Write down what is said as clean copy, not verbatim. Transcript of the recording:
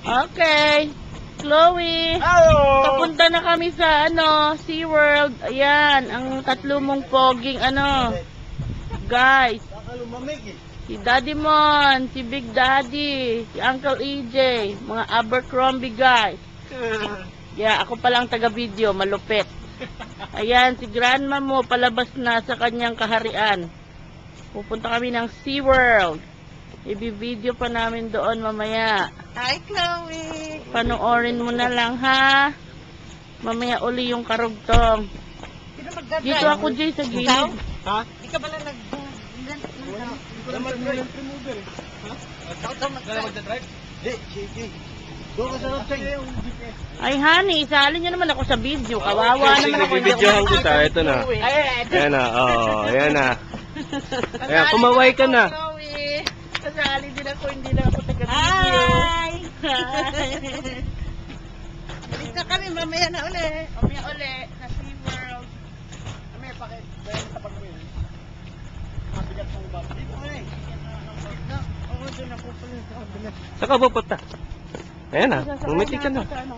Okay. Chloe. Hello! Papunta na kami sa SeaWorld. Ayan, ang tatlo mong poging guys. Si Daddy Mon, si Big Daddy, si Uncle EJ, mga Abercrombie guys. Yeah, ako palang taga-video, malupit. Ayan, si grandma mo palabas na sa kanyang kaharian. Pupunta kami ng SeaWorld. I-video pa namin doon mamaya. Hi, Chloe! Panoorin mo na lang, ha? Mamaya uli yung karugtong. Sino magdadrive? Dito ako, Jay, sa gilid. Ha? Di ka pala nag... Wala mag-drive. Ha? Ikaw daw Wala mag-drive. mag-drive? Di, sige. Doon ka sa website. Ay, honey, isali niyo naman ako sa video. Kawawa naman ako. Bibidyohan kita. Ito na. Ayan na. Oo, ayan na. Ayan, kumaway ka na. Chloe. Kasali din ako, hindi na ako taga-video. Hi! Hi! Alis na kami, mamaya na uli. Mamaya uli, sa SeaWorld. Kami, bakit? Dahil sa pag-uwi. Mabigat mo ba? Dito ka eh. Oo, doon ako pala sa kabila. Saan ka pupunta? Ayan na. Bumiti ka na. Sa